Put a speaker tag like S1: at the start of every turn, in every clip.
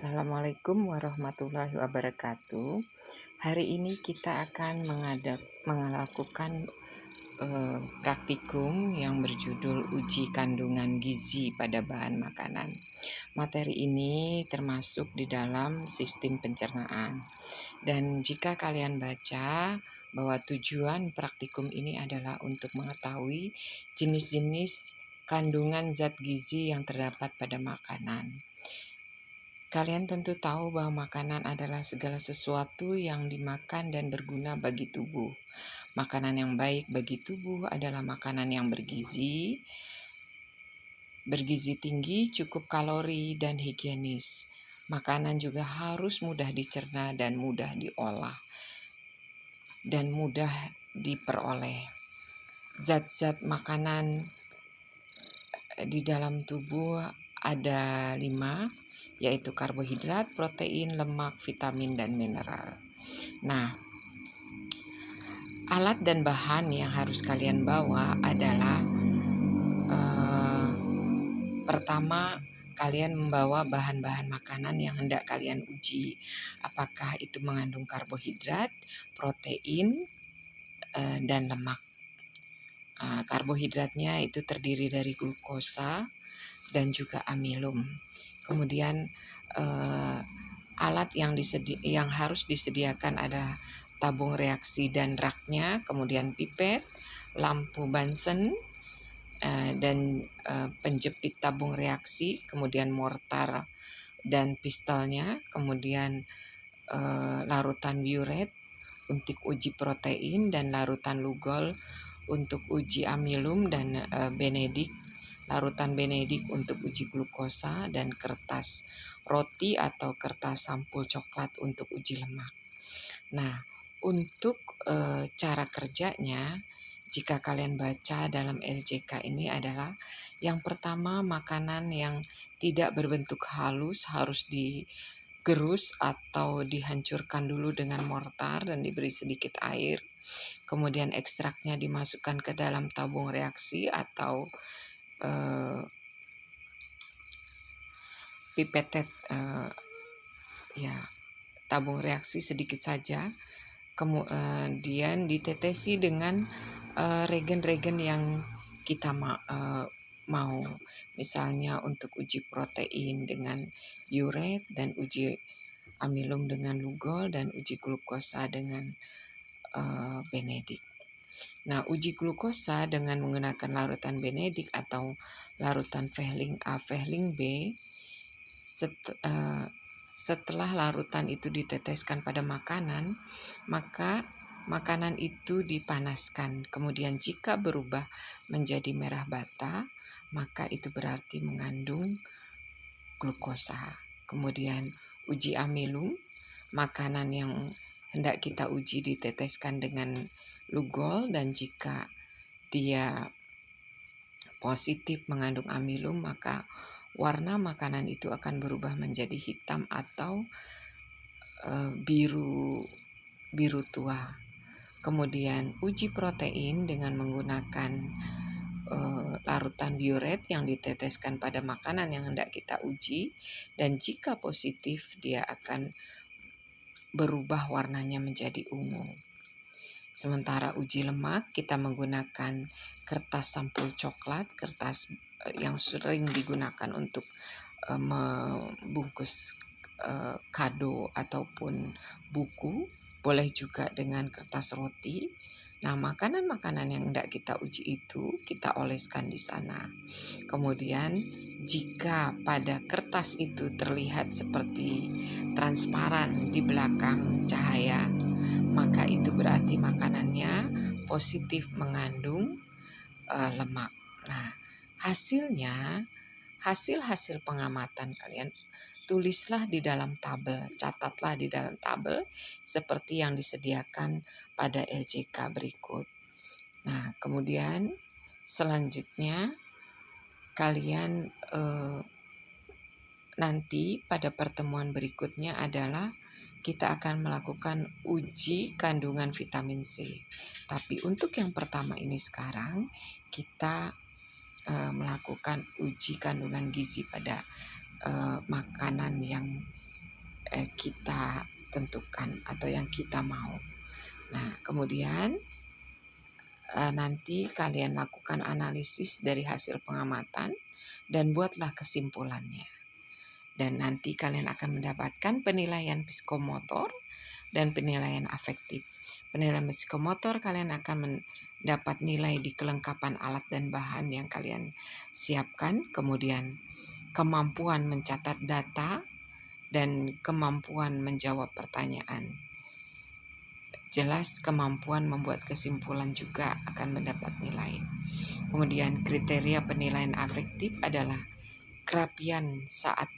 S1: Assalamualaikum warahmatullahi wabarakatuh. Hari ini kita akan melakukan praktikum yang berjudul uji kandungan gizi pada bahan makanan. Materi ini termasuk di dalam sistem pencernaan. Dan jika kalian baca bahwa tujuan praktikum ini adalah untuk mengetahui jenis-jenis kandungan zat gizi yang terdapat pada makanan. Kalian tentu tahu bahwa makanan adalah segala sesuatu yang dimakan dan berguna bagi tubuh. Makanan yang baik bagi tubuh adalah makanan yang bergizi tinggi, cukup kalori, dan higienis. Makanan juga harus mudah dicerna dan mudah diolah dan mudah diperoleh. Zat-zat makanan di dalam tubuh ada 5, yaitu karbohidrat, protein, lemak, vitamin, dan mineral. Nah, alat dan bahan yang harus kalian bawa adalah pertama, kalian membawa bahan-bahan makanan yang hendak kalian uji. Apakah itu mengandung karbohidrat, protein, dan lemak. Karbohidratnya itu terdiri dari glukosa dan juga amilum. Kemudian alat yang harus disediakan adalah tabung reaksi dan raknya, kemudian pipet, lampu Bunsen, dan penjepit tabung reaksi, kemudian mortar dan pistolnya, kemudian larutan biuret untuk uji protein dan larutan lugol untuk uji amilum dan benedik, larutan benedik untuk uji glukosa, dan kertas roti atau kertas sampul coklat untuk uji lemak. Nah, untuk cara kerjanya, jika kalian baca dalam LJK ini adalah yang pertama, makanan yang tidak berbentuk halus harus digerus atau dihancurkan dulu dengan mortar dan diberi sedikit air. Kemudian ekstraknya dimasukkan ke dalam tabung reaksi atau pipetet, tabung reaksi sedikit saja. Kemudian ditetesi dengan regen-regen yang kita mau. Misalnya untuk uji protein dengan biuret, dan uji amilum dengan lugol, dan uji glukosa dengan benedik. Nah, uji glukosa dengan menggunakan larutan benedik atau larutan Vehling A, Vehling B. Setelah larutan itu diteteskan pada makanan, maka makanan itu dipanaskan. Kemudian jika berubah menjadi merah bata, maka itu berarti mengandung glukosa. Kemudian uji amilum, makanan yang hendak kita uji diteteskan dengan lugol, dan jika dia positif mengandung amilum, maka warna makanan itu akan berubah menjadi hitam atau biru tua. Kemudian uji protein dengan menggunakan larutan biuret yang diteteskan pada makanan yang hendak kita uji, dan jika positif dia akan berubah warnanya menjadi ungu. Sementara uji lemak kita menggunakan kertas sampul coklat, kertas yang sering digunakan untuk membungkus kado ataupun buku, boleh juga dengan kertas roti. Nah, makanan-makanan yang hendak kita uji itu kita oleskan di sana. Kemudian jika pada kertas itu terlihat seperti transparan di belakang cahaya, maka itu berarti makanannya positif mengandung lemak. Nah, hasil pengamatan kalian tulislah di dalam tabel, catatlah di dalam tabel seperti yang disediakan pada LJK berikut. Nah, kemudian selanjutnya kalian nanti pada pertemuan berikutnya adalah kita akan melakukan uji kandungan vitamin C. Tapi untuk yang pertama ini sekarang kita melakukan uji kandungan gizi pada makanan yang kita tentukan atau yang kita mau. Nah, kemudian nanti kalian lakukan analisis dari hasil pengamatan dan buatlah kesimpulannya. Dan nanti kalian akan mendapatkan penilaian psikomotor dan penilaian afektif. Penilaian psikomotor, kalian akan mendapat nilai di kelengkapan alat dan bahan yang kalian siapkan, kemudian kemampuan mencatat data dan kemampuan menjawab pertanyaan. Jelas kemampuan membuat kesimpulan juga akan mendapat nilai. Kemudian kriteria penilaian afektif adalah kerapian saat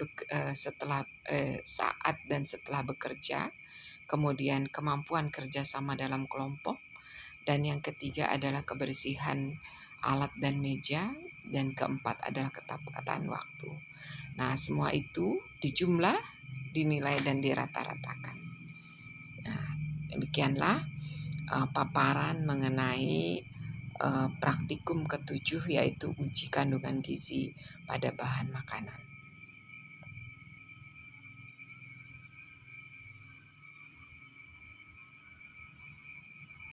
S1: dan setelah bekerja, kemudian kemampuan kerjasama dalam kelompok, dan yang ketiga adalah kebersihan alat dan meja, dan keempat adalah ketepatan waktu. Nah, semua itu dijumlah, dinilai, dan dirata-ratakan. Nah, demikianlah paparan mengenai praktikum ketujuh, yaitu uji kandungan gizi pada bahan makanan.